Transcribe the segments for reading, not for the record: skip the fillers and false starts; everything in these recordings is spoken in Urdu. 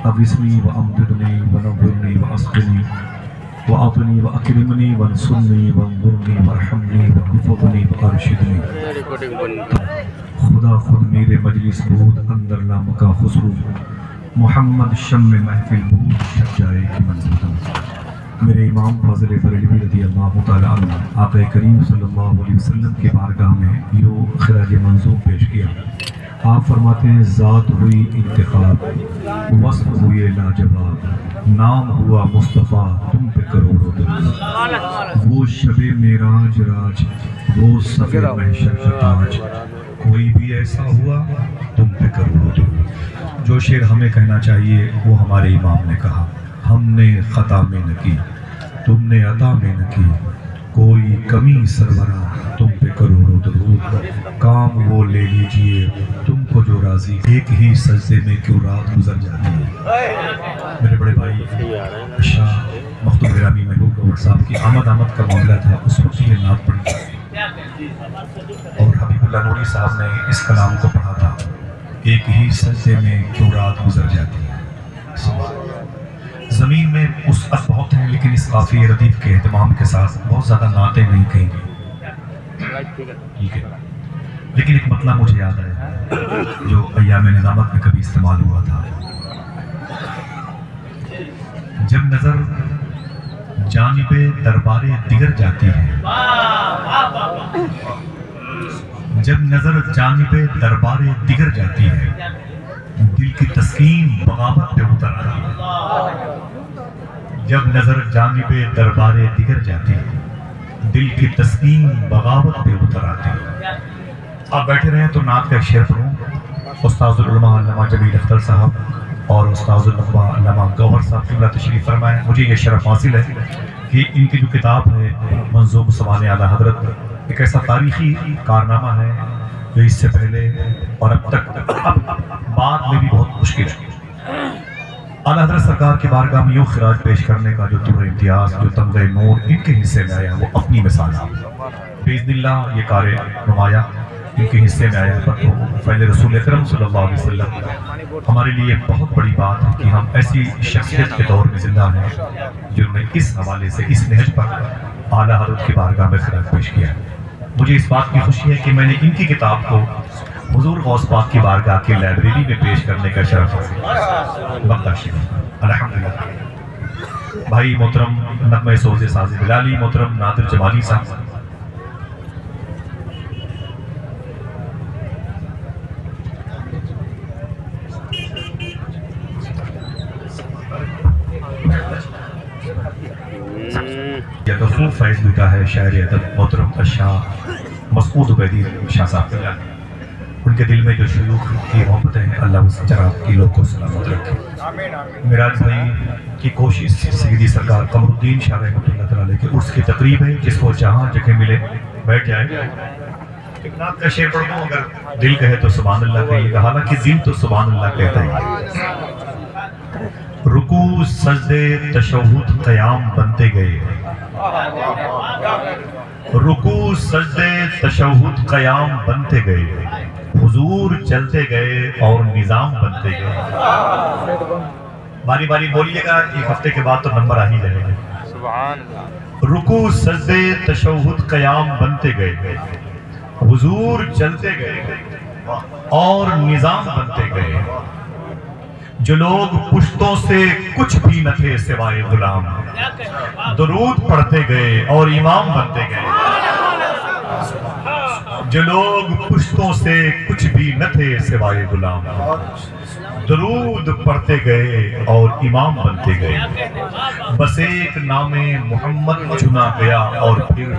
اغثنی وامددنی ونورنی واسقنی وعطنی واکرمنی وانصرنی وانظرنی وارحمنی واحفظنی وارشدنی۔ خدا خود میرے مجلس بود اندر لامکا خسرو، محمد شم محفل بود شب جائے کہ من بودم۔ میرے امام فاضل بریلوی رضی اللہ تعالیٰ عنہ آقا کریم صلی اللہ علیہ وسلم کی بارگاہ میں یوں خراج منظوم پیش کیا۔ آپ فرماتے ہیں ذات ہوئی انتخاب، وصف ہوئے لاجواب، نام ہوا مصطفیٰ تم پہ کروڑوں درود۔ وہ شب معراج راج، وہ صفِ محشر کا تاج، کوئی بھی ایسا ہوا تم پہ کروڑوں درود۔ جو شعر ہمیں کہنا چاہیے وہ ہمارے امام نے کہا، ہم نے خطا میں نہ کی تم نے عطا میں نہ کی، کوئی کمی سرورا تم پہ کروڑوں درود۔ کام وہ لے لیجئے تم کو جو راضی، ایک ہی سجدے میں کیوں رات گزر جاتی ہے۔ میرے بڑے بھائی شاہ مختوم گرامی محبوب گوھر صاحب کی آمد کا معاملہ تھا، اس وقت یہ نعت پڑھی اور حبیب اللہ نوری صاحب نے اس کلام کو پڑھا تھا، ایک ہی سجدے میں کیوں رات گزر جاتی ہے۔ زمین میں وسعت بہت ہے، لیکن اس قافیہ ردیف کے اہتمام کے ساتھ بہت زیادہ نعتیں نہیں کہیں گی، ٹھیک ہے، لیکن ایک مطلب مجھے یاد آیا جو ایام نظامت میں کبھی استعمال ہوا تھا۔ جب نظر جانب دربار دیگر جاتی ہے، جب نظر جانب دربار دیگر جاتی ہے، دل کی تسکین بغاوت پہ اتر آتی ہے۔ جب نظر جانب دربار دیگر جاتی ہے، دل کی تسکین بغاوت پہ اتر آتی ہے۔ آپ بیٹھے رہیں تو نعت کا ایک شعر پڑھوں۔ استاذ العلماء علامہ جمیل اختر صاحب اور استاذ العلماء علامہ گوھر صاحب قبلہ تشریف فرمائیں۔ مجھے یہ شرف حاصل ہے کہ ان کی جو کتاب ہے منظوم سبحان اعلیٰ حضرت، ایک ایسا تاریخی کارنامہ ہے جو اس سے پہلے اور اب تک بعد میں بھی بہت مشکل ہے۔ اعلیٰ حضرت سرکار کی بارگاہ میں یوں خراج پیش کرنے کا جو طور امتیاز، جو تمغہ نور ان کے حصے میں آیا، وہ اپنی مثال ہے۔ باذن اللہ یہ کار نمایاں ان کے حصے میں آیا پر تو فیض رسول اکرم صلی اللہ علیہ وسلم ہمارے لیے بہت بڑی بات ہے کہ ہم ایسی شخصیت کے دور میں زندہ ہیں جنہوں نے اس حوالے سے اس نہج پر اعلیٰ حضرت کی بارگاہ میں خراج پیش کیا ہے۔ مجھے اس بات کی خوشی ہے کہ میں نے ان کی کتاب کو حضور غوث پاک کی بارگاہ کی لائبریری میں پیش کرنے کا شرف حاصل ہے۔ الحمدللہ۔ بھائی محترم نغمہ سوز ساز بلالی، محترم نادر جمالی صاحب، خوب فیض لوٹا ہے شاعر ادب محترم شاہ مسعود عبیدی شاہ صاحب، ان کے دل میں جو شیوخ کی محبتیں ہیں اللہ اس جناب کی لوگ کو سلامت رکھے۔ میراج بھائی کی کوشش سیدی سرکار قمر الدین شاہ رحمۃ اللہ تعالی کے عرس کی تقریب ہے، جس کو جہاں جگہ ملے بیٹھ جائے۔ ایک نعت کا شعر پڑھ دوں، اگر دل کہے تو سبحان اللہ کہیے گا، حالانکہ دل تو سبحان اللہ کہتا ہے۔ رکوع سجدے تشہد قیام بنتے گئے، رکوع سجدے تشہد قیام بنتے گئے، حضور چلتے گئے اور نظام بنتے گئے۔ باری باری بولیے گا، ایک ہفتے کے بعد تو نمبر آ ہی جائے گا۔ رکوع سجدے تشہد قیام بنتے گئے، حضور چلتے گئے اور نظام بنتے گئے۔ جو لوگ پشتوں سے کچھ بھی نہ تھے سوائے غلام، درود پڑھتے گئے اور امام بنتے گئے۔ جو لوگ پشتوں سے کچھ بھی نہ تھے سوائے غلام، درود پڑھتے گئے اور امام بنتے گئے۔ بس ایک نام محمد چنا گیا اور پھر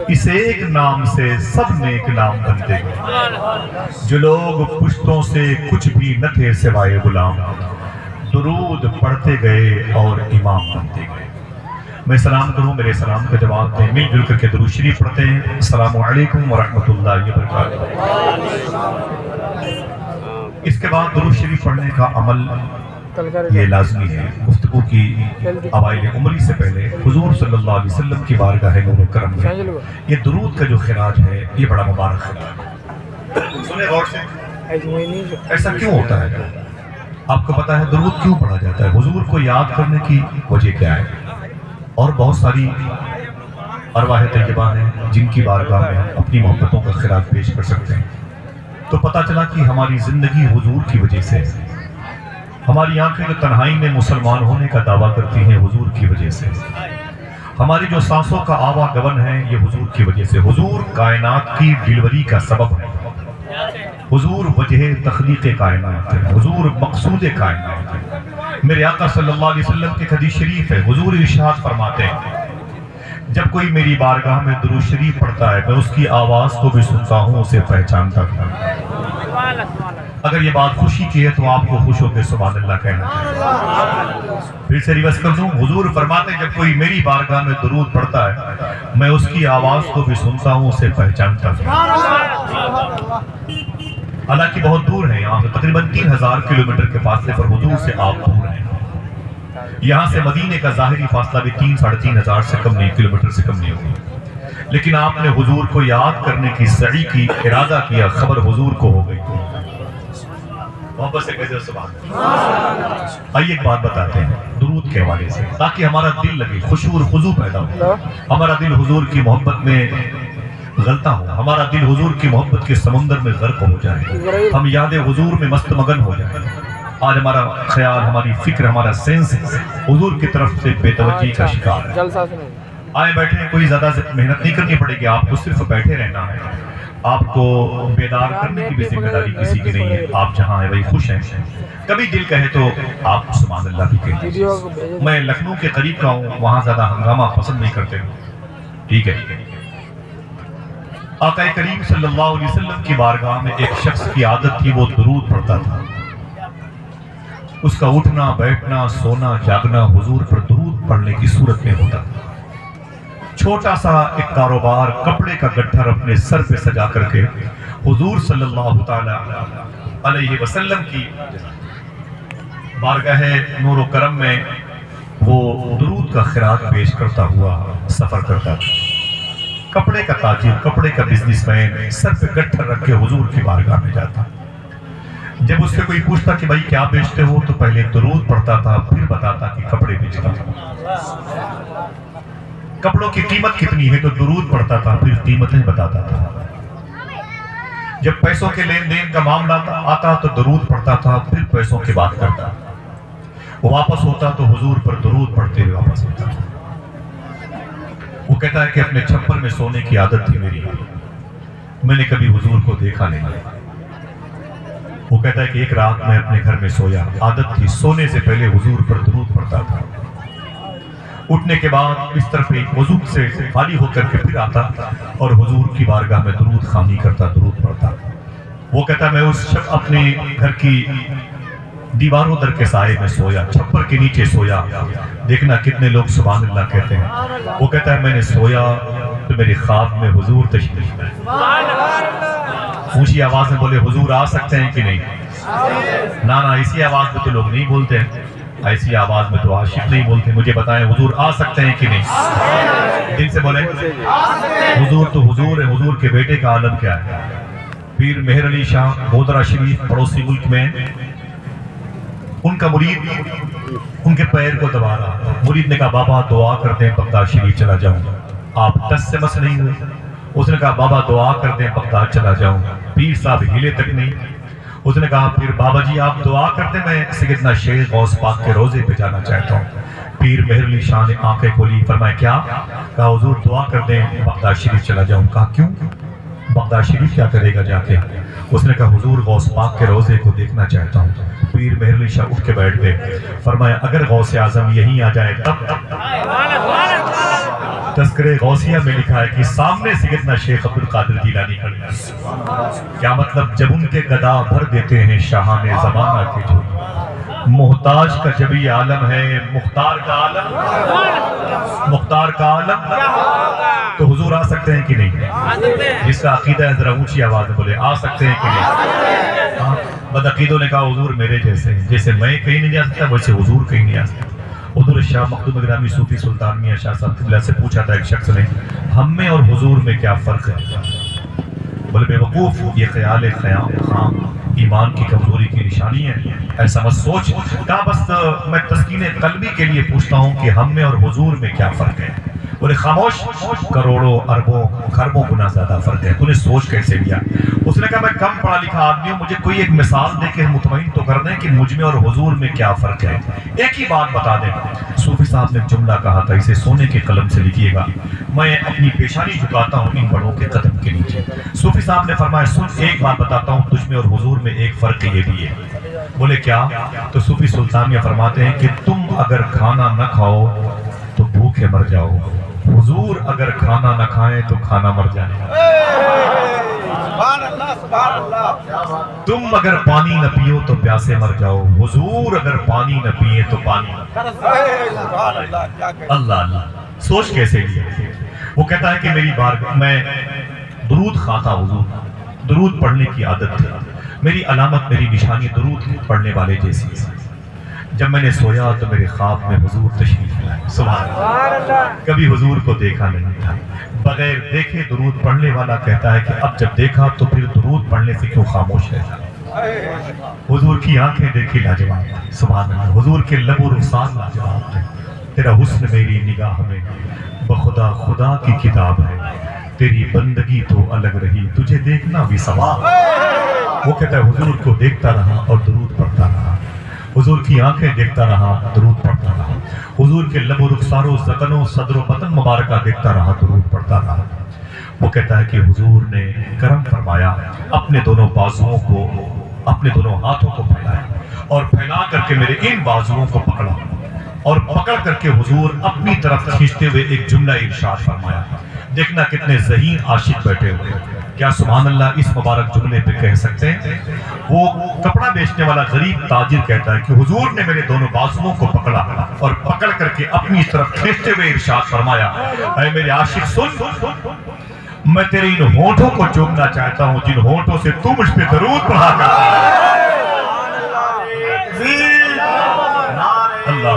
اس ایک نام سے سب نیک نام بنتے گئے۔ جو لوگ پشتوں سے کچھ بھی نہ تھے سوائے غلام، درود پڑھتے گئے اور امام بنتے گئے۔ میں سلام کروں، میرے سلام کا جواب دیں، مل جل کر کے درود شریف پڑھتے ہیں۔ السلام علیکم ورحمۃ اللہ وبرکاتہ۔ اس کے بعد درود شریف پڑھنے کا عمل یہ لازمی ہے۔ گفتگو کی اوائل عمری سے پہلے حضور صلی اللہ علیہ وسلم کی بارگاہ نور و کرم میں یہ درود کا جو خراج ہے یہ بڑا مبارک خراج ہے۔ سنیں غور سے، ایسا کیوں ہوتا ہے؟ آپ کو پتا ہے درود کیوں پڑھا جاتا ہے؟ حضور کو یاد کرنے کی وجہ کیا ہے؟ اور بہت ساری ارواح طیبہ ہیں جن کی بارگاہ میں ہم اپنی محبتوں کا خراج پیش کر سکتے ہیں۔ تو پتہ چلا کہ ہماری زندگی حضور کی وجہ سے، ہماری آنکھیں جو تنہائی میں مسلمان ہونے کا دعویٰ کرتی ہیں حضور کی وجہ سے، ہماری جو سانسوں کا آوا گون ہے یہ حضور کی وجہ سے۔ حضور کائنات کی ڈلیوری کا سبب ہے، حضور وجہ تخلیق کائنات ہے، حضور مقصود کائنات ہے۔ میرے آقا صلی اللہ علیہ وسلم کی حدیث شریف ہے، حضور ارشاد فرماتے ہیں جب کوئی میری بارگاہ میں درود شریف پڑھتا ہے میں اس کی آواز کو بھی سنتا ہوں، اسے پہچانتا ہوں۔ اگر یہ بات خوشی کی ہے تو آپ کو خوش ہو کے سبحان اللہ کہنا چاہیے۔ پھر سے ریورس کر دوں، حضور فرماتے ہیں جب کوئی میری بارگاہ میں درود پڑھتا ہے میں اس کی آواز کو بھی سنتا ہوں، اسے پہچانتا ہوں۔ حالانکہ بہت دور ہے، یہاں سے تقریباً 3000 کلومیٹر کے فاصلے پر حضور سے آپ دور ہیں۔ یہاں سے مدینے کا ظاہری فاصلہ بھی 3-3.5 سے کم نہیں، کلومیٹر سے کم نہیں ہوگا، لیکن آپ نے حضور کو یاد کرنے کی سعی کی، ارادہ کیا، خبر حضور کو ہو گئی۔ محبت سے کہتے ہیں سبحان اللہ۔ آئیے ایک بات بتاتے ہیں درود کے حوالے سے تاکہ ہمارا دل لگے، خشوع اور خضوع پیدا ہو، ہمارا دل حضور کی محبت میں غلطہ ہو، ہمارا دل حضور کی محبت کے سمندر میں غرق ہو جائے، ہم یاد حضور میں مست مگن ہو جائیں۔ آج ہمارا خیال، ہماری فکر، ہمارا سینس حضور کی طرف سے بے توجہی کا شکار ہے۔ آئے بیٹھے ہیں، کوئی زیادہ محنت نہیں کرنی پڑے گی، آپ کو صرف بیٹھے رہنا ہے۔ آپ کو بیدار کرنے کی بھی ذمہ داری کسی کی نہیں ہے، آپ جہاں ہیں وہی خوش ہیں۔ کبھی دل کہے تو آپ سبحان اللہ بھی کہتے ہیں۔ میں لکھنؤ کے قریب کا ہوں، وہاں زیادہ ہنگامہ پسند نہیں کرتے ہوں، ٹھیک ہے۔ آقا کریم صلی اللہ علیہ وسلم کی بارگاہ میں ایک شخص کی عادت تھی، وہ درود پڑھتا تھا۔ اس کا اٹھنا بیٹھنا سونا جاگنا حضور پر درود پڑھنے کی صورت میں ہوتا تھا۔ چھوٹا سا ایک کاروبار کپڑے کا گٹھر اپنے سر پہ سجا کر کے حضور صلی اللہ تعالی علیہ وسلم کی بارگاہ نور و کرم میں وہ درود کا خراج پیش کرتا ہوا سفر کرتا تھا۔ کپڑے کا تاجر، کپڑے کا بزنس مین سر پہ گٹھر رکھ کے حضور کی بارگاہ میں جاتا۔ جب اس سے کوئی پوچھتا کہ بھائی کیا بیچتے ہو تو پہلے درود پڑھتا تھا، پھر بتاتا کہ کپڑے بیچتا تھا۔ کپڑوں کی قیمت کتنی ہے تو درود پڑھتا تھا، پھر قیمتیں بتاتا تھا۔ جب پیسوں کے لین دین کا معاملہ آتا تو درود پڑھتا تھا، پھر پیسوں کی بات کرتا۔ وہ واپس ہوتا تو حضور پر درود پڑھتے ہوئے واپس ہوتا۔ وہ کہتا ہے کہ اپنے چھپر میں سونے کی عادت تھی میری، میں نے کبھی حضور کو دیکھا نہیں۔ وہ کہتا ہے کہ ایک رات میں اپنے گھر میں سویا، عادت تھی سونے سے پہلے حضور پر درود پڑھتا تھا۔ اٹھنے کے بعد بستر پہ وضو سے خالی ہو کر کے پھر آتا اور حضور کی بارگاہ میں درود خوانی کرتا، درود پڑھتا۔ وہ کہتا ہے میں اس شب اپنے گھر کی دیواروں در کے سائے میں سویا، چھپر کے نیچے سویا، دیکھنا کتنے لوگ سبحان اللہ کہتے ہیں۔ وہ کہتا ہے میں نے سویا تو میرے خواب میں حضور تشریف لائے۔ اونچی آواز میں بولے حضور آ سکتے ہیں کہ نہیں؟ نا ایسی آواز میں تو لوگ نہیں بولتے ہیں، ایسی آواز میں تو عاشق نہیں بولتے۔ مجھے بتائیں حضور آ سکتے ہیں کہ نہیں؟ دل سے بولیں حضور تو حضور ہے، حضور کے بیٹے کا عالم کیا ہے؟ پیر مہر علی شاہ بودرہ شریف پڑوسی ملک میں ان کا مرید ان کے پیر کو دبا رہا، مرید نے کہا بابا دعا کر دیں بغداد شریف چلا جاؤں گا۔ آپ 10 سے مس نہیں ہوئے، اس نے کہا بابا دعا کر دیں بغداد چلا جاؤں گا۔ پیر صاحب ہلے تک نہیں، اس نے کہا پھر بابا جی آپ دعا کر دیں میں سیدنا شیخ غوث پاک کے روزے پہ جانا چاہتا ہوں۔ پیر مہر علی شاہ نے آنکھیں کھولی، فرمایا کیا؟ کہا حضور دعا کر دیں بغداد شریف چلا جاؤں۔ کہا کیوں؟ بغداد شریف کیا کرے گا جا کے؟ اس نے کہا حضور غوث پاک کے روزے کو دیکھنا چاہتا ہوں۔ پیر مہر علی شاہ اٹھ کے بیٹھ گئے، فرمایا اگر غوث اعظم یہیں آ جائے تب۔ تذکرہ غوثیہ میں لکھا ہے کہ سامنے سیدنا شیخ عبد القادر جیلانی کھڑے ہیں۔ کیا مطلب؟ جب ان کے گدا بھر دیتے ہیں شاہان زمانہ کے جو، محتاج کا جب یہ عالم ہے، مختار کا عالم، مختار کا عالم، تو حضور آ سکتے ہیں کہ نہیں؟ جس کا عقیدہ ہے ذرا اونچی آواز میں بولے آ سکتے ہیں کہ نہیں؟ بد عقیدوں نے کہا حضور میرے جیسے ہیں، جیسے میں کہیں نہیں جا سکتا ویسے حضور کہیں نہیں آ سکتا۔ حضور شاہ مخدوم گرامی صوفی سلطان میاں شاہ صاحب قبلہ سے پوچھا تھا ایک شخص نے ہم میں اور حضور میں کیا فرق ہے؟ بولے بے وقوف یہ خیال خام ایمان کی کمزوری کی نشانی ہے، ایسا مت سوچ۔ کہا بس میں تسکین قلبی کے لیے پوچھتا ہوں کہ ہم میں اور حضور میں کیا فرق ہے؟ بولے خاموش، کروڑوں اربوں خربوں گنا زیادہ فرق ہے، تو نے سوچ کیسے لیا؟ اس نے کہا میں کم پڑھا لکھا آدمی ہوں، مجھے کوئی ایک مثال دے کے مطمئن تو کر دیں کہ مجھ میں اور حضور میں کیا فرق ہے، ایک ہی بات بتا دیں۔ صوفی صاحب نے جملہ کہا تھا، اسے سونے کے قلم سے لکھیے گا، میں اپنی پیشانی جھکاتا ہوں ان بڑوں کے قدم کے نیچے۔ صوفی صاحب نے فرمایا سن ایک بات بتاتا ہوں تجھ میں اور حضور میں ایک فرق یہ بھی ہے۔ بولے کیا؟ تو صوفی سلطانیہ فرماتے ہیں کہ تم اگر کھانا نہ کھاؤ تو بھوکے مر جاؤ، حضور اگر کھانا نہ کھائیں تو کھانا مر جائے۔ تم اگر پانی نہ پیو تو پیاسے مر جاؤ، حضور اگر پانی نہ پیے تو پانی۔ اللہ اللہ، سوچ کیسے لیا؟ وہ کہتا ہے کہ میری بار میں درود خواتا حضور، درود پڑھنے کی عادت تھی، میری علامت میری نشانی درود پڑھنے والے جیسی ہے۔ جب میں نے سویا تو میرے خواب میں حضور تشریف لائے، سبحان اللہ، کبھی حضور کو دیکھا نہیں تھا۔ بغیر دیکھے درود پڑھنے والا کہتا ہے کہ اب جب دیکھا تو پھر درود پڑھنے سے کیوں خاموش رہتا؟ حضور کی آنکھیں دیکھی لاجواب، سبحان اللہ، حضور کے لب و رخسار لاجواب تھے۔ تیرا حسن میری نگاہ میں بخدا خدا کی کتاب ہے، تیری بندگی تو الگ رہی، تجھے دیکھنا بھی ثواب۔ وہ کہتا ہے حضور کو دیکھتا رہا اور درود پڑھتا رہا، حضور کی آنکھیں دیکھتا رہا، درود پڑھتا رہا، حضور کے لب و رخسار و زکن و صدر و بطن مبارکہ دیکھتا رہا، درود پڑھتا رہا۔ وہ کہتا ہے کہ حضور نے کرم فرمایا، اپنے دونوں بازوؤں کو، اپنے دونوں ہاتھوں کو پھیلایا اور پھیلا کر کے میرے ان بازوؤں کو پکڑا اور پکڑ کر کے حضور اپنی طرف کھینچتے ہوئے ایک جملہ ارشاد فرمایا۔ دیکھنا کتنے ذہین عاشق بیٹھے ہوئے، کیا سبحان اللہ اس مبارک جملے پہ کہہ سکتے ہیں؟ وہ کپڑا بیچنے والا غریب تاجر کہتا ہے کہ حضور نے میرے دونوں بازوؤں کو پکڑا اور پکڑ کر کے اپنی طرف کھینچتے ہوئے ارشاد فرمایا، اے میرے عاشق سن، میں تیرے ان ہونٹوں کو چومنا چاہتا ہوں جن ہونٹوں سے تو مجھ پہ درود پڑھا کرتا ہے۔ اللہ،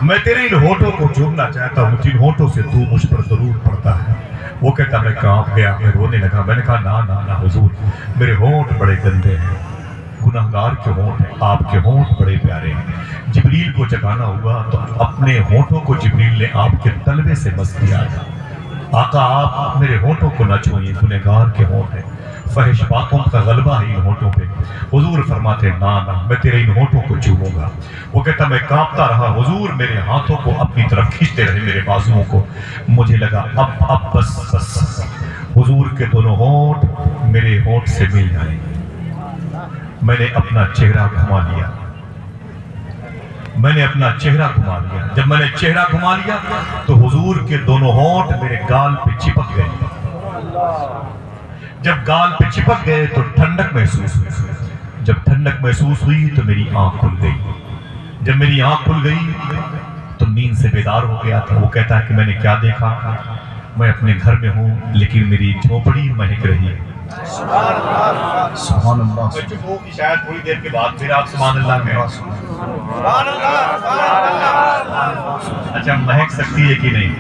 میں تیرے ان ہونٹوں کو چومنا چاہتا ہوں جن ہونٹوں سے تو مجھ پر درود پڑھتا ہے۔ وہ کہتا میں کانپ گیا، میں رونے لگا، میں نے کہا نا حضور، میرے ہونٹ بڑے گندے ہیں، گناہگار کے ہونٹ ہیں، آپ کے ہونٹ بڑے پیارے ہیں۔ جبریل کو جگانا ہوا تو اپنے ہونٹوں کو جبریل نے آپ کے تلوے سے مس کیا تھا۔ آقا آپ میرے ہونٹوں کو نہ چھوئیں، گنہگار کے ہونٹ ہیں، فحش باتوں کا غلبہ ہے ان ہونٹوں پہ۔ حضور فرماتے نا میں تیرے ان ہونٹوں کو چوموں گا۔ وہ کہتا میں کانپتا رہا، حضور میرے ہاتھوں کو اپنی طرف کھینچتے رہے، میرے بازوؤں کو۔ مجھے لگا اب بس حضور کے دونوں ہونٹ میرے ہونٹ سے مل جائیں۔ میں نے اپنا چہرہ گھما لیا، میں نے اپنا چہرہ گھما لیا۔ جب میں نے چہرہ گھما لیا تو حضور کے دونوں ہونٹ میرے گال پہ چپک گئے۔ جب گال پہ چپک گئے تو ٹھنڈک محسوس ہوئی۔ جب ٹھنڈک محسوس ہوئی تو میری آنکھ کھل گئی۔ جب میری آنکھ کھل گئی تو نیند سے بیدار ہو گیا تھا۔ وہ کہتا ہے کہ میں نے کیا دیکھا؟ میں اپنے گھر میں ہوں لیکن میری جھونپڑی مہک رہی ہے۔ سبحان اللہ۔ میں چپ ہوں کہ شاید تھوڑی دیر کے بعد پھر آپ سبحان اللہ کہیں۔ اچھا مہک سکتی ہے کہ نہیں؟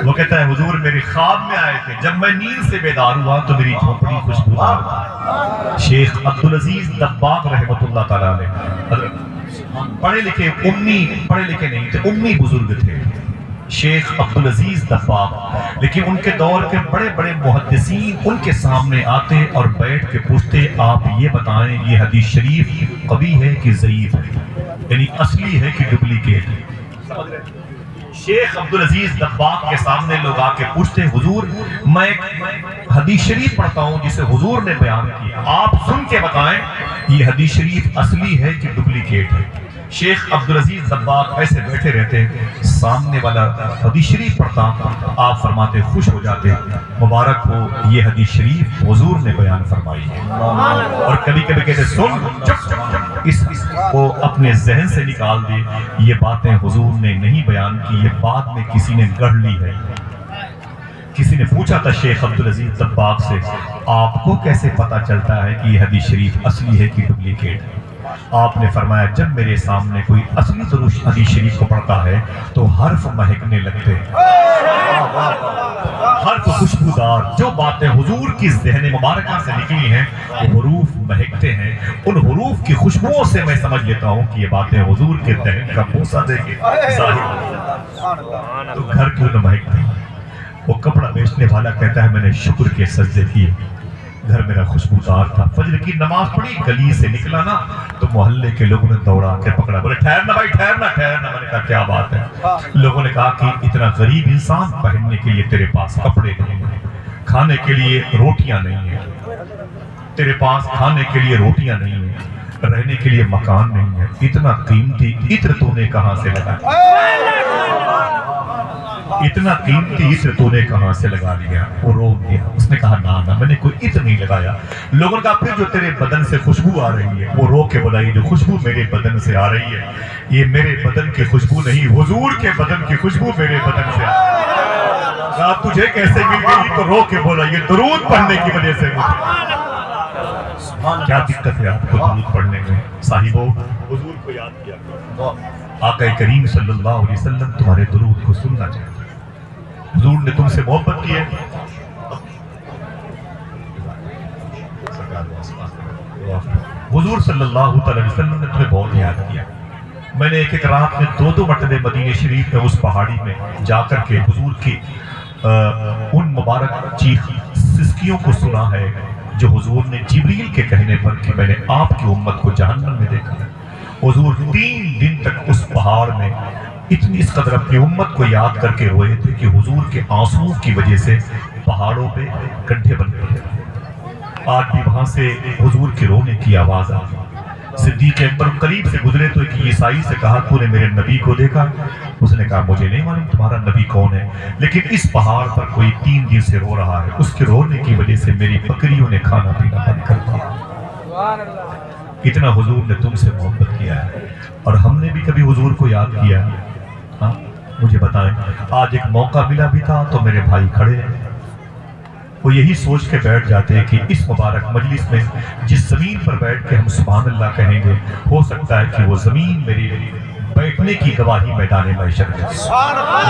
وہ کہتا ہے حضور میرے خواب میں آئے تھے، جب میں نیند سے بیدار ہوا تو میری جھونپڑی خوشبودار تھی۔ شیخ عبدالعزیز دباغ رحمۃ اللہ تعالیٰ علیہ پڑھے لکھے نہیں تھے، امی بزرگ تھے، شیخ عبدالعزیز دباغ، لیکن ان کے دور کے بڑے بڑے محدثین ان کے سامنے آتے اور بیٹھ کے پوچھتے آپ یہ بتائیں یہ حدیث شریف قوی ہے کہ ضعیف ہے، یعنی اصلی ہے کہ ڈپلیکیٹ ہے۔ شیخ عبدالعزیز دباغ کے سامنے لوگ آ کے پوچھتے حضور میں حدیث شریف پڑھتا ہوں جسے حضور نے بیان کیا، آپ سن کے بتائیں یہ حدیث شریف اصلی ہے کہ ڈپلیکیٹ ہے۔ شیخ عبدالعزیز دباغ ایسے بیٹھے رہتے، سامنے والا حدیث شریف پڑھتا، آپ فرماتے خوش ہو جاتے مبارک ہو یہ حدیث شریف حضور نے بیان فرمائی ہے۔ اور کبھی کبھی کہتے سن چپ اس کو اپنے ذہن سے نکال دے، یہ باتیں حضور نے نہیں بیان کی، یہ بعد میں کسی نے گڑھ لی ہے۔ کسی نے پوچھا تھا شیخ عبدالعزیز دباغ سے آپ کو کیسے پتا چلتا ہے کہ یہ حدیث شریف اصلی ہے کہ ڈپلیکیٹ ہے؟ آپ نے فرمایا جب میرے سامنے کوئی اصلی درود حدیث شریف کو پڑھتا ہے تو حرف مہکنے لگتے ہیں، حرف خوشبودار، جو باتیں حضور کی ذہن مبارکہ سے نکلی ہیں وہ حروف مہکتے ہیں، ان حروف کی خوشبوؤں سے میں سمجھ لیتا ہوں کہ یہ باتیں حضور کے ذہن کا بوسہ دے کے ظاہر، تو گھر کیوں نہ مہکتے ہیں؟ وہ کپڑا بیچنے والا کہتا ہے میں نے شکر کے سجدے کیے، گھر میرا خوشبودار تھا، فجر کی نماز پڑھی، گلی سے نکلا نا تو محلے کے لوگوں نے دوڑا کے پکڑا، بولے ٹھہرنا بھائی ٹھہرنا ٹھہرنا۔ میں نے کہا کیا بات ہے؟ لوگوں نے کہا کہ اتنا غریب انسان، پہننے کے لیے تیرے پاس کپڑے نہیں ہیں، کھانے کے لیے روٹیاں نہیں ہیں، تیرے پاس کھانے کے لیے روٹیاں نہیں ہیں، رہنے کے لیے مکان نہیں ہے، اتنا قیمتی عطر تو نے کہاں سے لگایا؟ اتنا قیمتی عطر تو نے کہاں سے لگا لیا؟ وہ رو گیا، اس نے کہا نا میں نے کوئی عطر نہیں لگایا۔ لوگوں نے کہا پھر جو تیرے بدن سے خوشبو آ رہی ہے، وہ رو کے بولا یہ جو خوشبو میرے بدن سے آ رہی ہے یہ میرے بدن کی خوشبو نہیں، حضور کے بدن کی خوشبو میرے بدن سے آ رہی ہے۔ کہا تجھے کیسے مل گئی؟ تو رو کے بولا یہ درود پڑھنے کی وجہ سے مجھے۔ کیا دقت ہے آپ کو درود پڑھنے میں؟ صاحبوں حضور کو یاد کیا کرو، آقا کریم صلی اللہ علیہ وسلم تمہارے درود کو سننا چاہتے ہیں، حضور نے تم سے محبت کی ہے، حضور صلی اللہ علیہ وسلم نے تمہیں بہت یاد کیا۔ میں نے ایک رات میں دو مرتبہ مدینہ شریف میں اس پہاڑی میں جا کر کے حضور کی ان مبارک چیخ سسکیوں کو سنا ہے جو حضور نے جبریل کے کہنے پر کہ میں نے آپ کی امت کو جہنم میں دیکھا ہے۔ حضور 3 دن تک اس پہاڑ میں اتنی اس قدر اپنی امت کو یاد کر کے روئے تھے کہ حضور کے آنسوؤں کی وجہ سے پہاڑوں پہ گڈھے بن گئے تھے۔ آج بھی وہاں سے حضور کے رونے کی آواز آئی۔ صدیق اکبر قریب سے گزرے تو ایک عیسائی سے کہا تو نے میرے نبی کو دیکھا؟ اس نے کہا مجھے نہیں معلوم تمہارا نبی کون ہے، لیکن اس پہاڑ پر کوئی 3 دن سے رو رہا ہے، اس کے رونے کی وجہ سے میری بکریوں نے کھانا پینا بند کر دیا۔ اتنا حضور نے تم سے محبت کیا ہے، اور ہم نے بھی کبھی حضور کو یاد کیا؟ ہاں مجھے بتائیں، آج ایک موقع ملا بھی تھا تو میرے بھائی کھڑے ہیں، وہ یہی سوچ کے بیٹھ جاتے ہیں کہ اس مبارک مجلس میں جس زمین پر بیٹھ کے ہم سبحان اللہ کہیں گے، ہو سکتا ہے کہ وہ زمین میری بیٹھنے کی گواہی میدان محشر میں۔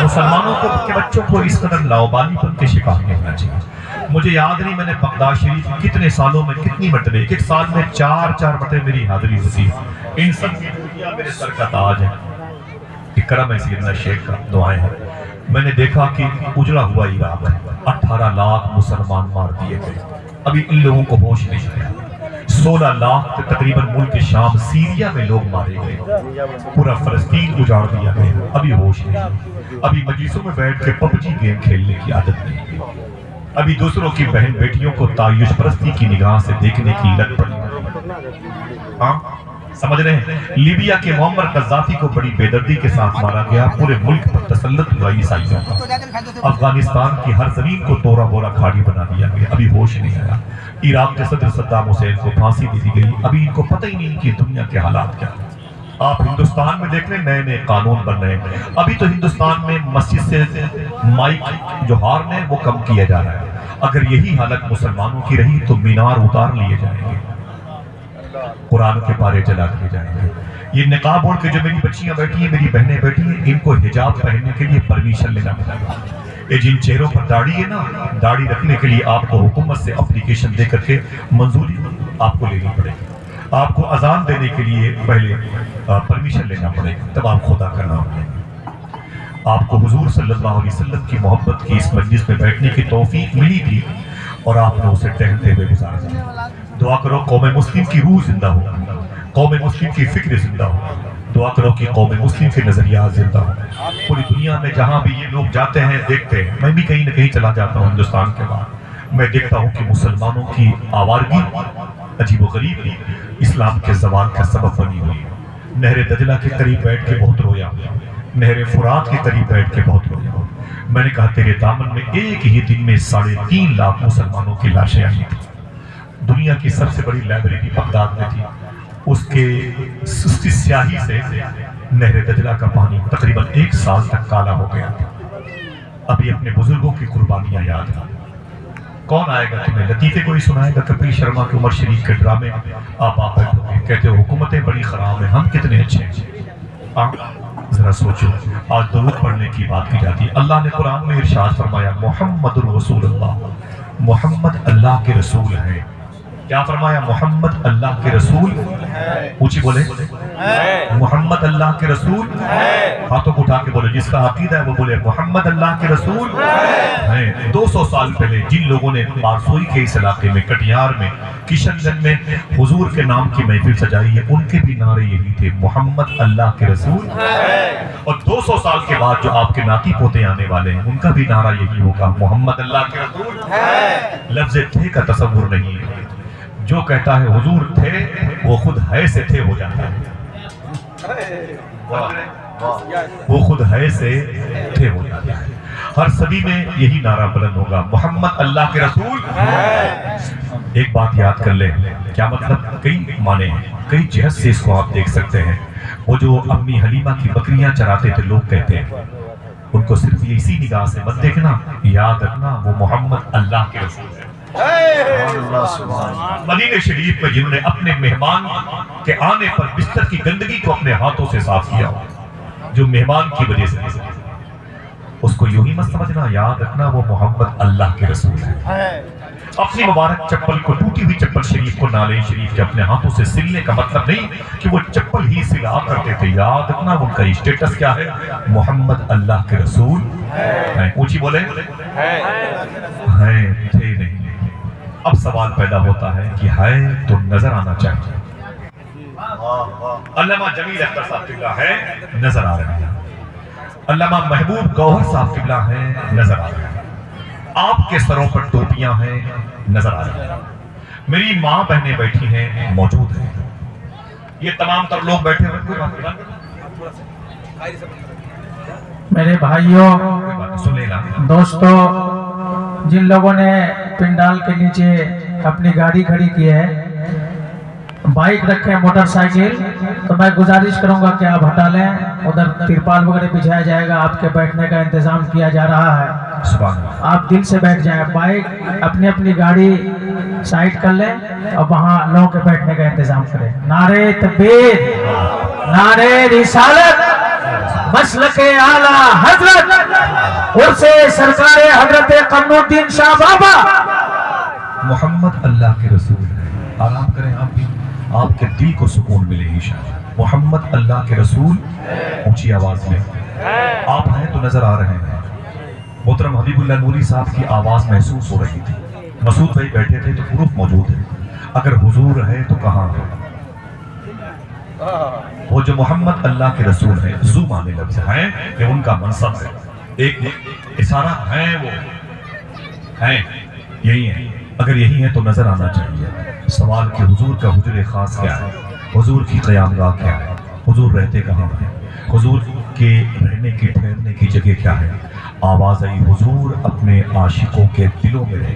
مسلمانوں کو کے بچوں کو اس قدر لاؤبالی پن کے شکار نہیں ہونا چاہیے۔ مجھے یاد نہیں میں نے بغداد شریف کتنے سالوں میں کتنی مرتبہ، ایک سال میں 4 مرتبہ میری حاضری ہوتی ہے۔ ان سب کی دنیا میرے سر کا تاج ہے، کرم ہے سیدنا شیخ کا، دعائیں ہیں۔ میں نے دیکھا کہ اجڑا ہوا عراق ہے، 18 لاکھ مسلمان مار دیے گئے، ابھی ان لوگوں کو ہوش نہیں آیا۔ 16 لاکھ تقریباً ملک شام سیریا میں لوگ مارے گئے، پورا فلسطین اجاڑ دیا گیا، ابھی ہوش نہیں۔ ابھی مجلسوں میں بیٹھ کے پبجی گیم کھیلنے کی عادت نہیں، ابھی دوسروں کی بہن بیٹیوں کو تعیش پرستی کی نگاہ سے دیکھنے کی لت پڑی۔ ہاں سمجھ رہے ہیں؟ لیبیا کے معمر قذافی کو بڑی بے دردی کے ساتھ مارا گیا، پورے ملک پر تسلط ہوا عیسائیوں کا۔ افغانستان کی ہر زمین کو تورا بورا کھاڑی بنا دیا گیا، ابھی ہوش نہیں آیا۔ عراق کے صدر صدام حسین کو پھانسی دے دی گئی، ابھی ان کو پتہ ہی نہیں کہ دنیا کے حالات کیا ہیں۔ آپ ہندوستان میں دیکھ رہے ہیں نئے قانون بن رہے ہیں، ابھی تو ہندوستان میں مسجد سے مائک جو ہارن ہے وہ کم کیا جا رہا ہے۔ اگر یہی حالت مسلمانوں کی رہی تو مینار اتار لیے جائیں گے، قرآن کے پارے جلا دیے جائیں گے۔ یہ نقاب اوڑھ کے جو میری بچیاں بیٹھی ہیں، میری بہنیں بیٹھی ہیں، ان کو حجاب پہننے کے لیے پرمیشن لینا پڑے گا۔ یہ جن چہروں پر داڑھی ہے نا، داڑھی رکھنے کے لیے آپ کو حکومت سے اپلیکیشن دے کر کے منظوری آپ کو لینی پڑے گی۔ آپ کو اذان دینے کے لیے پہلے پرمیشن لینا پڑے گا، تب آپ خدا کا نام لیں گے۔ آپ کو حضور صلی اللہ علیہ وسلم کی محبت کی اس مجلس میں بیٹھنے کی توفیق ملی تھی اور آپ نے اسے ٹہلتے ہوئے گزارا دیا۔ دعا کرو قوم مسلم کی روح زندہ ہو، قوم مسلم کی فکر زندہ ہو، دعا کرو کہ قوم مسلم کے نظریات زندہ ہو۔ پوری دنیا میں جہاں بھی یہ لوگ جاتے ہیں دیکھتے ہیں، میں بھی کہیں نہ کہیں چلا جاتا ہوں ہندوستان کے بعد، میں دیکھتا ہوں کہ مسلمانوں کی آوارگی عجیب و غریب اسلام کے زوال کا سبب بنی ہوئی۔ نہر دجلہ کے قریب بیٹھ کے بہت رویا، نہر فرات کے قریب بیٹھ کے بہت رویا۔ میں نے کہا تیرے دامن میں ایک ہی دن میں 3.5 لاکھ مسلمانوں کی لاشیں آئی تھیں۔ دنیا کی سب سے بڑی لائبریری بغداد میں تھی، اس کی سیاہی سے نہر دجلہ کا پانی تقریباً 1 سال تک کالا ہو گیا تھا۔ ابھی اپنے بزرگوں کی قربانیاں یاد ہیں۔ کون آئے گا تمہیں لطیفے کو ہی سنائے گا کپل شرما کے عمر شریف کے ڈرامے آپ بیٹھو گے کہتے ہو حکومتیں بڑی خراب ہیں ہم کتنے اچھے ہیں. ذرا سوچو آج درود پڑھنے کی بات کی جاتی ہے. اللہ نے قرآن میں ارشاد فرمایا محمد الرسول اللہ, محمد اللہ کے رسول ہیں. کیا فرمایا؟ محمد اللہ کے رسول. اونچی بولے محمد اللہ کے رسول. ہاتھوں کو اٹھا کے بولے جس کا عقیدہ ہے وہ بولے محمد اللہ کے رسول ہیں. 200 سال پہلے جن لوگوں نے بارسوئی کے اس علاقے میں کٹیہار میں کشن گنج میں حضور کے نام کی محفل سجائی ہے ان کے بھی نعرے یہی تھے محمد اللہ کے رسول. اور 200 سال کے بعد جو آپ کے ناتی پوتے آنے والے ہیں ان کا بھی نعرہ یہی ہوگا محمد اللہ کے رسول. لفظ تھے کا تصور نہیں ہے. جو کہتا ہے حضور تھے وہ خود ہے سے تھے ہو جاتا ہے. وہ خود ہے سے تھے ہو جاتا ہے. ہر صدی میں یہی نعرہ بلند ہوگا محمد اللہ کے رسول. ایک بات یاد کر لیں کیا مطلب کئی معنی ہیں کئی جہت سے اس کو آپ دیکھ سکتے ہیں. وہ جو امی حلیمہ کی بکریاں چراتے تھے لوگ کہتے ہیں ان کو صرف یہ اسی نگاہ سے مت دیکھنا یاد رکھنا وہ محمد اللہ کے رسول ہے. مدینہ شریف میں جنہوں نے اپنے مہمان کے آنے پر بستر کی گندگی کو اپنے ہاتھوں سے صاف کیا جو مہمان کی وجہ سے اس کو یوں ہی مت سمجھنا یاد رکھنا وہ محمد اللہ کے رسول ہے. اپنی مبارک چپل کو ٹوٹی ہوئی چپل شریف کو نالے شریف کے اپنے ہاتھوں سے سلنے کا مطلب نہیں کہ وہ چپل ہی سلا کرتے تھے. یاد رکھنا ان کا اسٹیٹس کیا ہے محمد اللہ کے رسول ہیں. اونچی بولے ہیں تھے نہیں. اب سوال پیدا ہوتا ہے کہ ہے تو نظر آنا چاہیے. علامہ جمیل اختر صاحب قبلہ ہے نظر آ رہے ہیں. علامہ محبوب گوہر صاحب قبلہ ہیں نظر آ رہے ہیں. آپ کے سروں پر ٹوپیاں ہیں نظر آ رہی ہیں. میری ماں بہنیں بیٹھی ہیں موجود ہیں. یہ تمام تر لوگ بیٹھے ہوئے میرے بھائیوں دوستوں جن لوگوں نے پنڈال کے نیچے اپنی گاڑی کھڑی کی ہے بائک رکھے موٹر سائیکل تو میں گزارش کروں گا کہ آپ ہٹا لیں. ادھر ترپال وغیرہ بچھایا جائے گا. آپ کے بیٹھنے کا انتظام کیا جا رہا ہے. آپ دل سے بیٹھ جائیں. بائک اپنی اپنی گاڑی سائڈ کر لیں اور وہاں لوگوں کے بیٹھنے کا انتظام کریں. نعرے تکبیر نعرے رسالت مسلک اعلیٰ حضرت عرص سرکار حضرت قمر الدین شاہ بابا محمد اللہ کے رسول ہے. آرام کریں آپ بھی آپ کے دل کو سکون ملے انشاءاللہ. محمد اللہ کے رسول. اونچی آواز میں آپ ہیں تو نظر آ رہے ہیں. محترم حبیب اللہ نوری صاحب کی آواز محسوس ہو رہی تھی. مسعود بھائی بیٹھے تھے تو پروف موجود ہے. اگر حضور ہے تو کہاں ہے؟ وہ جو محمد اللہ کے رسول ہیں زو مانے لفظ ہیں کہ ان کا منصب ہے. ایک اشارہ ہیں وہ ہیں یہی ہیں. اگر یہی ہے تو نظر آنا چاہیے. سوال کہ حضور کا حجر خاص کیا ہے, حضور کی قیام گاہ کیا ہے, حضور رہتے کہاں ہیں, حضور کے رہنے کی ٹھہرنے کی جگہ کیا ہے. آواز آئی حضور اپنے عاشقوں کے دلوں میں رہے.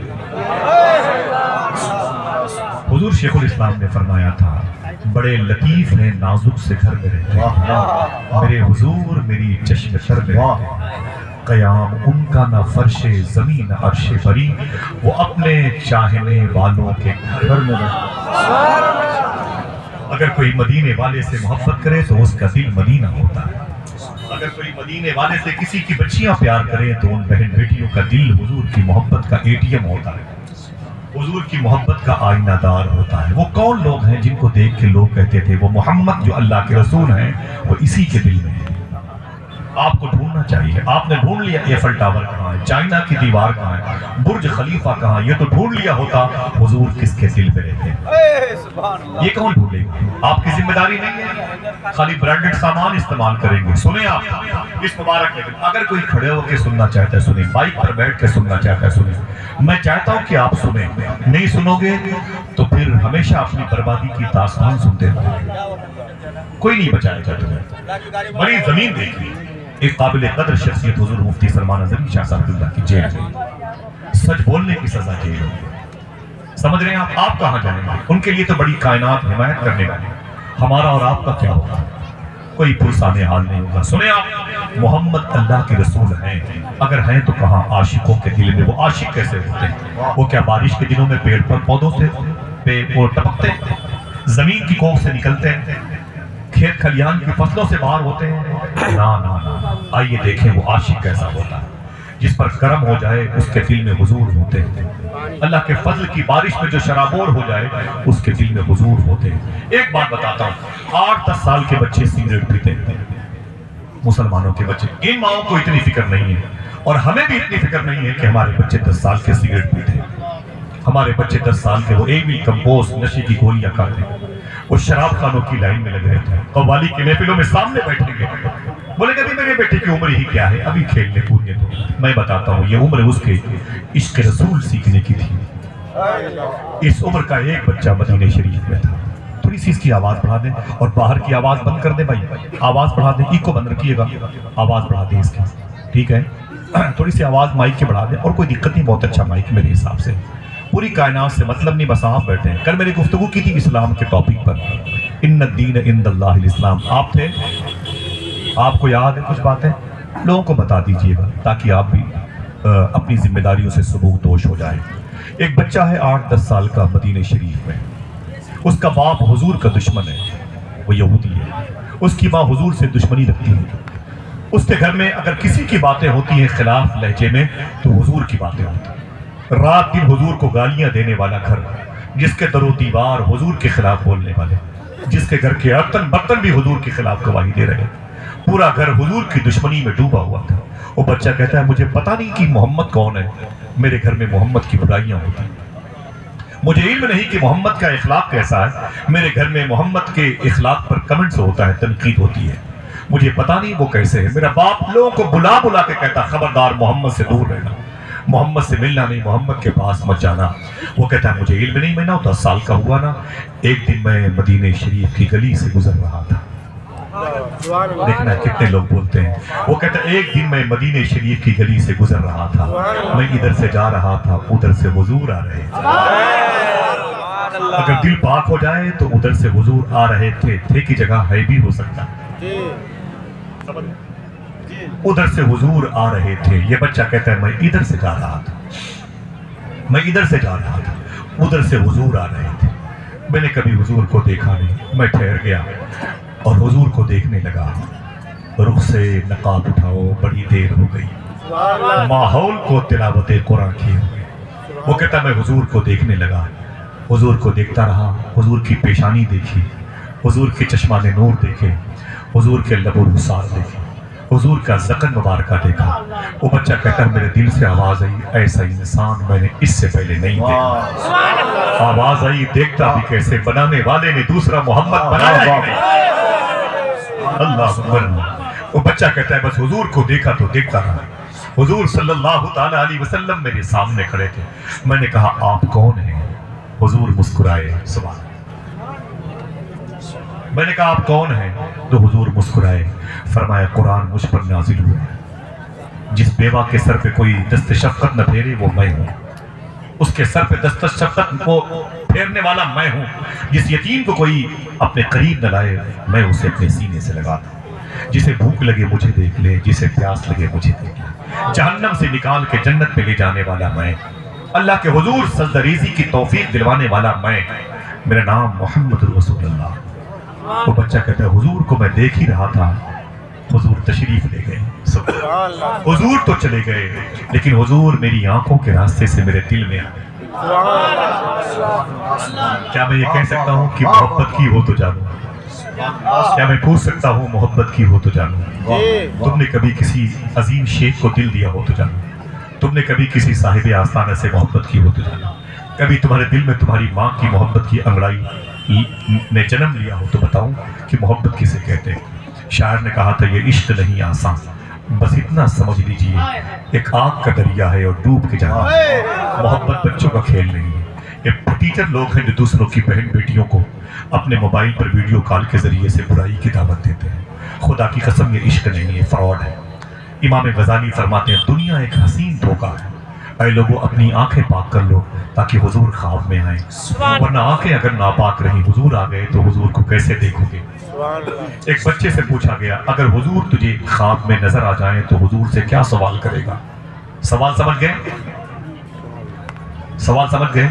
حضور شیخ الاسلام نے فرمایا تھا بڑے لطیف ہیں نازک سے گھر میں رہتے ہیں, میرے حضور میری چشم تر میں رہتے ہیں. قیام ان کا نہ فرش زمین عرش بری, وہ اپنے چاہنے والوں کے گھر میں رہتے. اگر کوئی مدینے والے سے محبت کرے تو اس کا دل مدینہ ہوتا ہے. اگر کوئی مدینے والے سے کسی کی بچیاں پیار کرے تو ان بہن بیٹیوں کا دل حضور کی محبت کا ATM ہوتا ہے, حضور کی محبت کا آئینہ دار ہوتا ہے. وہ کون لوگ ہیں جن کو دیکھ کے لوگ کہتے تھے وہ محمد جو اللہ کے رسول ہیں وہ اسی کے دل میں ہے. آپ کو ڈھونڈنا چاہیے. آپ نے ڈھونڈ لیا ایفل ٹاور کہاں ہے, چائنا کی دیوار کہاں ہے, برج خلیفہ کہاں, یہ تو ڈھونڈ لیا ہوتا حضور کس کے دل میں رہتے ہیں. یہ کون ڈھونڈے گا؟ آپ کی ذمہ داری نہیں ہے. خالی برانڈڈ سامان استعمال کریں گے. سنیں آپ اس مبارک لیکن اگر کوئی کھڑے ہو کے سننا چاہتا ہے سنیں, بائک پر بیٹھ کے سننا چاہتا ہے سنیں. میں چاہتا ہوں کہ آپ سنیں. نہیں سنو گے تو پھر ہمیشہ اپنی بربادی کی داستان سنتے رہو. کوئی نہیں بچائے گا تمہیں. بڑی زمین دیکھی ایک قابل قدر شخصیت حضور مفتی سلمان اعظمی شاہ صاحب اللہ کی جیل میں سچ بولنے کی سزا جیل ہوگی. سمجھ رہے ہیں آپ کہاں جائیں گے؟ ان کے لیے تو بڑی کائنات حمایت کرنے والے. ہمارا اور آپ کا کیا ہوگا؟ کوئی پرسان حال نہیں ہوگا. سنیں آپ, محمد اللہ کے رسول ہیں, اگر ہیں تو کہاں عاشقوں کے دل میں وہ عاشق کیسے ہوتے ہیں؟ وہ کیا بارش کے دنوں میں پیڑ پر پودوں سے وہ ٹپکتے ہیں, زمین کی کوکھ سے نکلتے ہیں, کھیت کھلیان کی فصلوں سے باہر ہوتے ہیں؟ نا. آئیے دیکھیں وہ عاشق کیسا ہوتا ہے, جس پر کرم ہو جائے اس کے دل میں حضور ہوتے ہیں. اللہ کے فضل کی بارش میں جو شرابور ہو جائے اس کے دل میں حضور ہوتے ہیں. ایک بات بتاتا ہوں, 8-10 سال کے بچے سگریٹ پیتے ہیں, مسلمانوں کے بچے. ان ماؤں کو اتنی فکر نہیں ہے, اور ہمیں بھی اتنی فکر نہیں ہے کہ ہمارے بچے 10 سال کے سگریٹ پیتے ہیں. ہمارے بچے 10 سال کے وہ ایوی کمپوز نشے کی گولیاں کھاتے ہیں, وہ شراب خانوں کی لائن میں لگے رہتے ہیں, قوالی کے محفلوں میں سامنے بیٹھیں گے, بولے کہ ابھی میرے بیٹے کی عمر ہی کیا ہے, ابھی کھیلنے کودنے دو. میں بتاتا ہوں یہ عمر اس کے عشق رسول سیکھنے کی تھی. اس عمر کا ایک بچہ مدینہ شریف میں تھا. تھوڑی سی اس کی آواز بڑھا دیں, اور باہر کی آواز بند کر دیں بھائی, آواز بڑھا دیں, ایکو بند رکھیے گا, آواز بڑھا دیں اس کی, ٹھیک ہے؟ تھوڑی سی آواز مائک کے بڑھا دیں, اور کوئی دقت نہیں, بہت اچھا مائک میرے حساب سے. پوری کائنات سے مطلب نہیں, بس آپ بیٹھے ہیں. کل میں نے گفتگو کی تھی اسلام کے ٹاپک پر, ان الدین عند اللہ الاسلام. آپ تھے, آپ کو یاد ہے کچھ باتیں؟ لوگوں کو بتا دیجئے گا تاکہ آپ بھی اپنی ذمہ داریوں سے سبوک دوش ہو جائیں. ایک بچہ ہے 8-10 سال کا مدینہ شریف میں, اس کا باپ حضور کا دشمن ہے, وہ یہودی ہے. اس کی ماں حضور سے دشمنی رکھتی ہے. اس کے گھر میں اگر کسی کی باتیں ہوتی ہیں خلاف لہجے میں تو حضور کی باتیں ہوتی ہیں. رات دن حضور کو گالیاں دینے والا گھر, جس کے در و دیوار حضور کے خلاف بولنے والے, جس کے گھر کے برتن بھی حضور کے خلاف گواہی دے رہے, پورا گھر حضور کی دشمنی میں ڈوبا ہوا تھا. وہ بچہ کہتا ہے مجھے پتہ نہیں کہ محمد کون ہے, میرے گھر میں محمد کی برائیاں ہوتی ہیں, مجھے علم نہیں کہ محمد کا اخلاق کیسا ہے, میرے گھر میں محمد کے اخلاق پر کمنٹس ہوتا ہے, تنقید ہوتی ہے, مجھے پتہ نہیں وہ کیسے ہے. میرا باپ لوگوں کو بلا بلا کے کہتا خبردار محمد سے دور رہنا, محمد سے ملنا نہیں, محمد کے پاس مت جانا. وہ کہتا ہے مجھے علم نہیں, میں 9-10 سال کا ہوا نا, ایک دن میں مدینہ شریف کی گلی سے گزر رہا تھا. دیکھنا کتنے لوگ بولتے ہیں. وہ کہتا ہے ایک دن میں مدینہ شریف کی گلی سے گزر رہا تھا, میں ادھر سے جا رہا تھا, ادھر سے حضور آ رہے تھے. اگر دل پاک ہو جائے تو ادھر سے حضور آ رہے تھے کی جگہ ہے بھی ہو سکتا, ادھر سے حضور آ رہے تھے. یہ بچہ کہتا ہے میں ادھر سے جا رہا تھا, میں ادھر سے جا رہا تھا, ادھر سے حضور آ رہے تھے. میں نے کبھی حضور کو دیکھا نہیں, میں ٹھہر گیا اور حضور کو دیکھنے لگا. رخ سے نقاب اٹھاؤ, بڑی دیر ہو گئی, ماحول کو تلاوت قرآن کیے ہوئے. وہ کہتا میں حضور کو دیکھنے لگا, حضور کو دیکھتا رہا, حضور کی پیشانی دیکھی, حضور کے چشمان نور دیکھے, حضور کے لب و رخسار دیکھے, حضور کا ذقن مبارکہ دیکھا. وہ بچہ کہتا ہے میرے دل سے آواز آئی, ایسا انسان میں نے اس سے پہلے نہیں دیکھا. آواز آئی, دیکھتا بھی کیسے, بنانے والے نے دوسرا محمد بنایا. اللہ اکبر. وہ بچہ کہتا ہے بس حضور کو دیکھا تو دیکھتا رہا. حضور صلی اللہ تعالیٰ علیہ وسلم میرے سامنے کھڑے تھے. میں نے کہا آپ کون ہیں؟ حضور مسکرائے. سبحان. میں نے کہا آپ کون ہیں؟ تو حضور مسکرائے, فرمایا قرآن مجھ پر نازل ہوا ہے, جس بیوہ کے سر پہ کوئی دست شفقت نہ پھیرے وہ میں ہوں, اس کے سر پہ دست شفقت کو پھیرنے والا میں ہوں. جس یتیم کو کوئی اپنے قریب نہ لائے میں اسے اپنے سینے سے لگاتا ہوں. جسے بھوک لگے مجھے دیکھ لے, جسے پیاس لگے مجھے دیکھ لے, جہنم سے نکال کے جنت میں لے جانے والا میں, اللہ کے حضور سجدہ ریزی کی توفیق دلوانے والا میں, میرا نام محمد رسول اللہ. وہ بچہ کہتا ہے حضور کو میں دیکھ ہی رہا تھا, حضور تشریف لے گئے. حضور تو چلے گئے لیکن حضور میری آنکھوں کے راستے سے میرے دل میں آ گئے. کیا میں یہ کہہ سکتا ہوں کہ محبت کی ہو تو جانو؟ کیا میں پوچھ سکتا ہوں محبت کی ہو تو جانو؟ تم نے کبھی کسی عظیم شیخ کو دل دیا ہو تو جانو؟ تم نے کبھی کسی صاحب آستانہ سے محبت کی ہو تو جانو؟ کبھی تمہارے دل میں تمہاری ماں کی محبت کی انگڑائی نے جنم لیا ہو تو بتاؤں کہ محبت کسے کہتے ہیں؟ شاعر نے کہا تھا یہ عشق نہیں آسان, بس اتنا سمجھ لیجئے ایک آگ کا دریا ہے اور ڈوب کے جانا. محبت بچوں کا کھیل نہیں ہے. یہ ٹیچر لوگ ہیں جو دوسروں کی بہن بیٹیوں کو اپنے موبائل پر ویڈیو کال کے ذریعے سے برائی کی دعوت دیتے ہیں. خدا کی قسم یہ عشق نہیں ہے, فراڈ ہے. امام غزالی فرماتے ہیں دنیا ایک حسین دھوکہ ہے, اے لوگوں اپنی آنکھیں پاک کر لو تاکہ حضور خواب میں آئیں، ورنہ آنکھیں اگر ناپاک رہیں حضور آ گئے تو حضور کو کیسے دیکھو گے؟ ایک بچے سے پوچھا گیا اگر حضور تجھے خواب میں نظر آ جائیں تو حضور سے کیا سوال کرے گا؟ سوال سمجھ گئے؟ سوال سمجھ گئے؟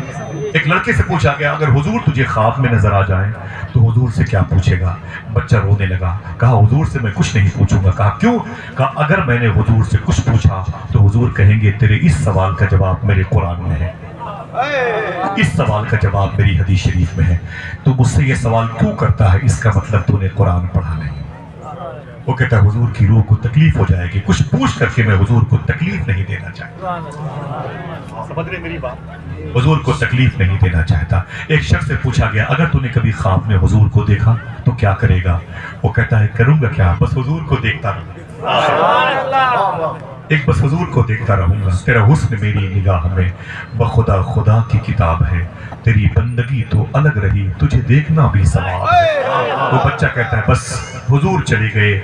ایک لڑکے سے پوچھا گیا اگر حضور تجھے خواب میں نظر آ جائیں تو حضور سے کیا پوچھے گا؟ بچہ رونے لگا، کہا حضور سے میں کچھ نہیں پوچھوں گا۔ کہا کیوں؟ کہا اگر میں نے حضور سے کچھ پوچھا تو حضور کہیں گے تیرے اس سوال کا جواب میرے قرآن میں ہے، اس سوال کا جواب میری حدیث شریف میں ہے، تو مجھ سے یہ سوال کیوں کرتا ہے؟ اس کا مطلب تو نے قرآن پڑھا نہیں۔ وہ کہتا ہے حضور کی روح کو تکلیف ہو جائے گی، کچھ پوچھ کر کے میں حضور کو تکلیف نہیں دینا چاہتا۔ سمجھ رہے میری بات؟ حضور کو تکلیف نہیں دینا چاہتا۔ ایک شخص سے پوچھا گیا اگر تو نے کبھی خواب میں حضور کو دیکھا تو کیا کرے گا؟ وہ کہتا ہے کروں گا کیا، بس حضور کو دیکھتا رہوں، ایک بس حضور کو دیکھتا رہوں گا۔ تیرا حسن میری نگاہ میں بخدا خدا کی کتاب ہے، تیری بندگی تو الگ رہی تجھے دیکھنا بھی ثواب ہے۔ وہ بچہ کہتا ہے بس حضور چلے گئے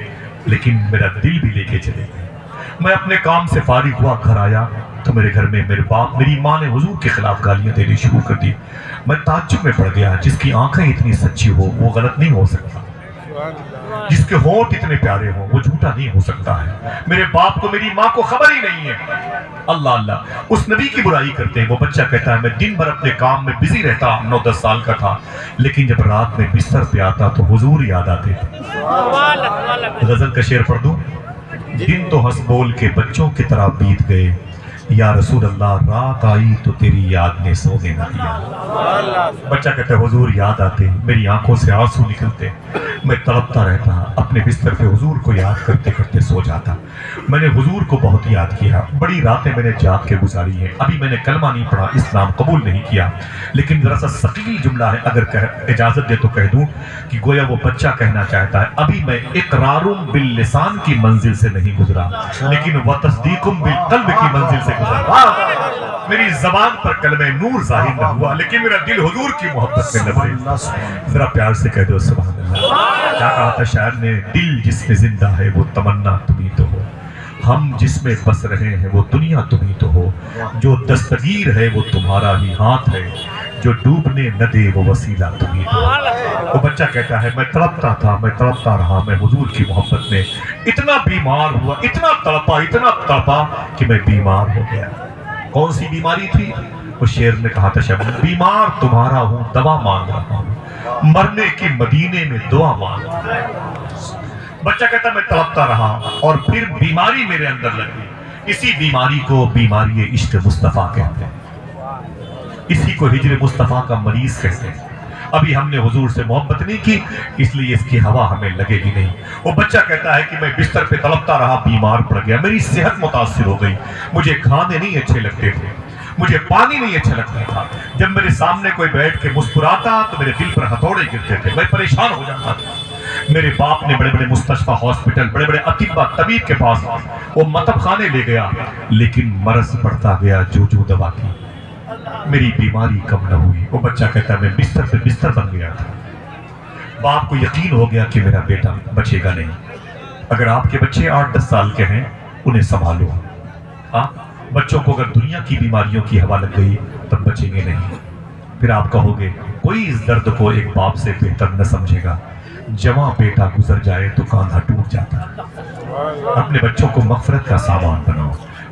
لیکن میرا دل بھی لے کے چلے گئے۔ میں اپنے کام سے فارغ ہوا گھر آیا تو میرے گھر میں میری ماں نے حضور کے خلاف گالیاں دینی شروع کر دی۔ میں تعجب میں پڑ گیا، جس کی آنکھیں اتنی سچی ہو وہ غلط نہیں ہو سکتا، جس کے ہونٹ اتنے پیارے ہوں وہ جھوٹا نہیں ہو سکتا ہے۔ میرے باپ کو میری ماں کو خبر ہی نہیں ہے۔ اللہ اللہ اس نبی کی برائی کرتے ہیں۔ وہ بچہ کہتا ہے میں دن بھر اپنے کام میں بزی رہتا، 9-10 سال کا تھا، لیکن جب رات میں بستر پہ آتا تو حضور یاد آتے تھے۔ غزل کا شعر پڑھ دوں؟ دن تو ہنس بول کے بچوں کی طرح بیت گئے، یا رسول اللہ رات آئی تو تیری یاد نے سونے نہ دیا۔ بچہ کہتا ہے حضور یاد آتے، میری آنکھوں سے آنسو نکلتے، میں تڑپتا رہتا، اپنے بستر پہ حضور کو یاد کرتے کرتے سو جاتا۔ میں نے حضور کو بہت یاد کیا، بڑی راتیں میں نے جاگ کے گزاری ہیں۔ ابھی میں نے کلمہ نہیں پڑھا، اسلام قبول نہیں کیا، لیکن ذرا سا ثقیل جملہ ہے، اگر اجازت دے تو کہہ دوں کہ گویا وہ بچہ کہنا چاہتا ہے ابھی میں اقرارم باللسان کی منزل سے نہیں گزرا لیکن وتصدیقم بالقلب کی منزل سے گزرا۔ میری زبان پر کلمہ نور ظاہر نہ ہوا لیکن میرا دل حضور کی محبت میں لبریز۔ ذرا پیار سے کہہ دو سبحان اللہ۔ کیا کہا تھا شاعر نے؟ دل جس میں زندہ ہے وہ تمنا تمہیں تو ہو، ہم جس میں بس رہے ہیں وہ دنیا تمہیں تو ہو، جو دستگیر ہے وہ تمہارا ہی ہاتھ ہے، جو ڈوبنے نہ دے وہ وسیلہ تمہیں تو ہو۔ وہ بچہ کہتا ہے میں تڑپتا تھا، میں تڑپتا رہا، میں حضور کی محبت میں اتنا بیمار ہوا، اتنا تڑپا کہ میں بیمار ہو گیا۔ کون سی بیماری تھی؟ وہ شعر نے کہا تھا شباب بیمار تمہارا ہوں دوا مانگ رہا ہوں، مرنے کی مدینے میں دعا مانگ رہا ہوں۔ بچہ کہتا میں تڑپتا رہا اور پھر بیماری میرے اندر لگی۔ اسی بیماری کو بیماری عشق مصطفیٰ کہتے ہیں، اسی کو ہجر مصطفیٰ کا مریض کہتے ہیں۔ ابھی ہم نے حضور سے محبت نہیں کی اس لیے اس کی ہوا ہمیں لگے گی نہیں۔ وہ بچہ کہتا ہے کہ میں بستر پہ تڑپتا رہا، بیمار پڑ گیا، میری صحت متاثر ہو گئی، مجھے کھانے نہیں اچھے لگتے تھے، مجھے پانی نہیں اچھا لگتا تھا، جب میرے سامنے کوئی بیٹھ کے مسکراتا تو میرے دل پر ہتھوڑے گرتے تھے، میں پریشان ہو جاتا تھا۔ میرے باپ نے بڑے بڑے مستشفیٰ ہاسپٹل، بڑے بڑے اطباء طبیب کے پاس وہ مطب خانے لے گیا لیکن مرض بڑھتا گیا جو دوا کی، میری بیماری کم نہ ہوئی۔ وہ بچہ کہتا ہے میں بستر پہ بستر بن گیا تھا، باپ کو یقین ہو گیا کہ میرا بیٹا بچے گا نہیں۔ اگر آپ کے بچے 8-10 سال کے ہیں انہیں سنبھالو، ہاں بچوں کو اگر دنیا کی بیماریوں کی ہوا لگ گئی تب بچیں گے نہیں۔ پھر آپ کہو گے کوئی اس درد کو ایک باپ سے بہتر نہ سمجھے گا، جواں بیٹا گزر جائے تو کاندھا ٹوٹ جاتا۔ اپنے بچوں کو مغفرت کا سامان بناؤ،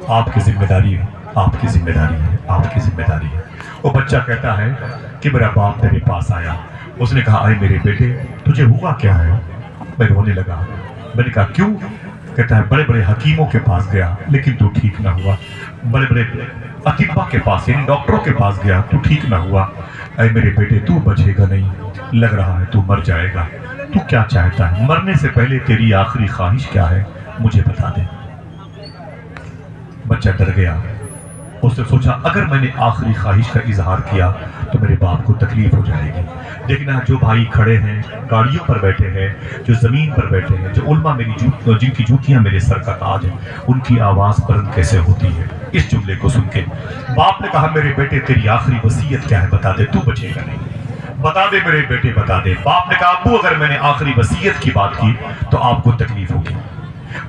آپ کی ذمہ داری ہے، آپ کی ذمہ داری ہے، آپ کی ذمہ داری ہے۔ وہ بچہ کہتا ہے کہ میرا باپ میرے پاس آیا، اس نے کہا آئے میرے بیٹے تجھے ہوا کیا ہے؟ میں رونے لگا، میں نے کہا کیوں؟ کہتا ہے بڑے بڑے حکیموں کے پاس گیا لیکن تو ٹھیک نہ ہوا، بڑے بڑے اطباء کے پاس یعنی ڈاکٹروں کے پاس گیا تو ٹھیک نہ ہوا۔ اے میرے بیٹے تو بچے گا نہیں، لگ رہا ہے تو مر جائے گا، تو کیا چاہتا ہے؟ مرنے سے پہلے تیری آخری خواہش کیا ہے مجھے بتا دے۔ بچہ ڈر گیا، اس نے سوچا اگر میں نے آخری خواہش کا اظہار کیا تو میرے باپ کو تکلیف ہو جائے گی۔ دیکھنا جو بھائی کھڑے ہیں، گاڑیوں پر بیٹھے ہیں، جو زمین پر بیٹھے ہیں، جو علماء جن کی جوتیاں میرے سر کا تاج ہیں، ان کی آواز بلند کیسے ہوتی ہے۔ اس جملے کو سن کے باپ نے کہا میرے بیٹے تیری آخری وصیت کیا ہے بتا دے، تو بچے گا نہیں، بتا دے میرے بیٹے بتا دے۔ باپ نے کہا ابو اگر میں نے آخری وصیت کی بات کی تو آپ کو تکلیف ہوگی،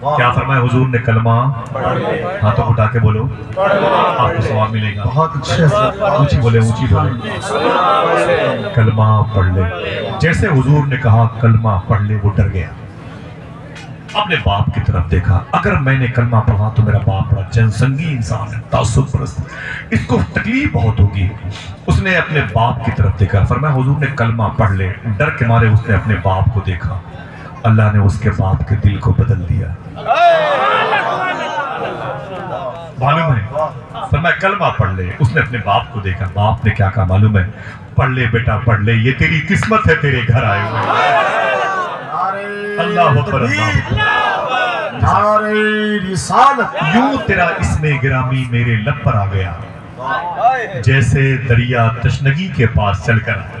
کیا فرمایا حضور نے؟ کلمہ ہاتھوں کو اٹھا کے بولو، آپ کو ثواب ملے گا۔ بہت اچھے سے اونچی بولے، اونچی بولے، کلمہ پڑھ لے۔ جیسے حضور نے کہا کلمہ پڑھ لے، وہ ڈر گیا، اپنے باپ کی طرف دیکھا، اگر میں نے کلمہ پڑھا تو میرا باپ بڑا جن سنگی انسان ہے، تعصب پرست، اس کو تکلیف بہت ہوگی۔ اس نے اپنے باپ کی طرف دیکھا، فرمایا حضور نے کلمہ پڑھ لے۔ ڈر کے مارے اس نے اپنے باپ کو دیکھا، اللہ نے اس کے باپ کے دل کو بدل دیا۔ معلوم ہے؟ فرمایا کلمہ پڑھ لے۔ اس نے اپنے باپ کو دیکھا، باپ نے کیا کہا معلوم ہے؟ پڑھ لے بیٹا پڑھ لے، یہ تیری قسمت ہے تیرے گھر آئے ہوئے۔ اللہ اکبر، اللہ اکبر، نعرہ رسالت، یوں تیرا اسم گرامی میرے لب پر آ گیا، جیسے دریا تشنگی کے پاس چل کر آیا۔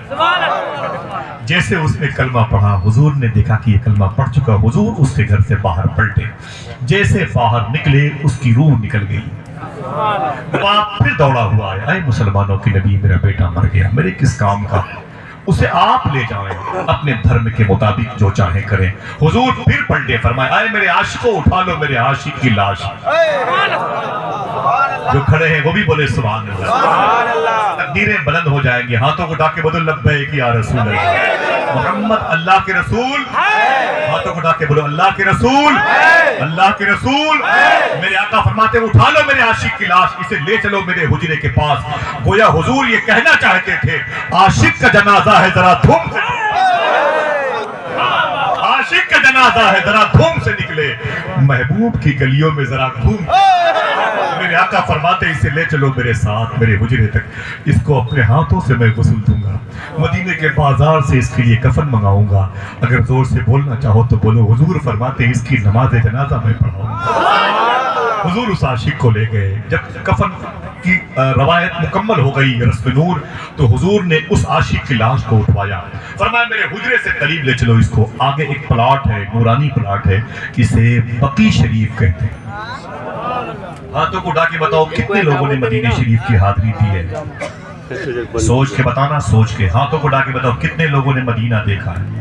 جیسے اس نے کلمہ پڑھا، حضور نے دیکھا کہ یہ کلمہ پڑھ چکا، حضور اس کے گھر سے باہر پلٹے، جیسے باہر نکلے اس کی روح نکل گئی۔ باپ پھر دوڑا ہوا آیا، اے مسلمانوں کی نبی، میرا بیٹا مر گیا، میرے کس کام کا؟ اسے آپ لے جائیں، اپنے دھرم کے مطابق جو چاہیں کریں۔ حضور پھر پلٹے، فرمایا اے میرے عاشقوں، اٹھا لو میرے عاشق کی لاش۔ جو کھڑے ہیں وہ بھی بولے سبحان اللہ۔ تقدیریں بلند ہو جائیں گی، ہاتھوں کو اٹھا کے بولو لبیک یا رسول اللہ، محمد اللہ کے رسول۔ ہاتھوں کو اٹھا کے بولو اللہ کے رسول، اللہ کے رسول۔ میرے آقا فرماتے ہیں اٹھا لو میرے عاشق کی لاش، اسے لے چلو میرے حجرے کے پاس۔ گویا حضور یہ کہنا چاہتے تھے عاشق کا جنازہ ہے، ذرا دھوم سے، عاشق کا جنازہ ہے، ذرا دھوم سے نکلے، محبوب کی گلیوں میں ذرا گھوم۔ میرے آقا فرماتے اسے لے چلو میرے ساتھ میرے حجرے تک، اس کو اپنے ہاتھوں سے میں غسل دوں گا، مدینے کے بازار سے اس کے لیے کفن منگاؤں گا۔ اگر زور سے بولنا چاہو تو بولو۔ حضور فرماتے اس کی نماز جنازہ میں پڑھاؤں گا۔ حضور اس عاشق کو لے گئے، جب کفن کی روایت مکمل ہو گئی رسم نور، تو حضور نے اس عاشق کی لاش کو اٹھوایا، فرمایا میرے حجرے سے قریب لے چلو اس کو، آگے ایک پلاٹ ہے، نورانی پلاٹ ہے، اسے بقی شریف کہتے ہیں۔ ہاتھوں کو اٹھا کے بتاؤ کتنے لوگوں نے مدینہ شریف کی حاضری دی ہے؟ سوچ کے بتانا، سوچ کے۔ ہاتھوں کو اٹھا کے بتاؤ کتنے لوگوں نے مدینہ دیکھا ہے؟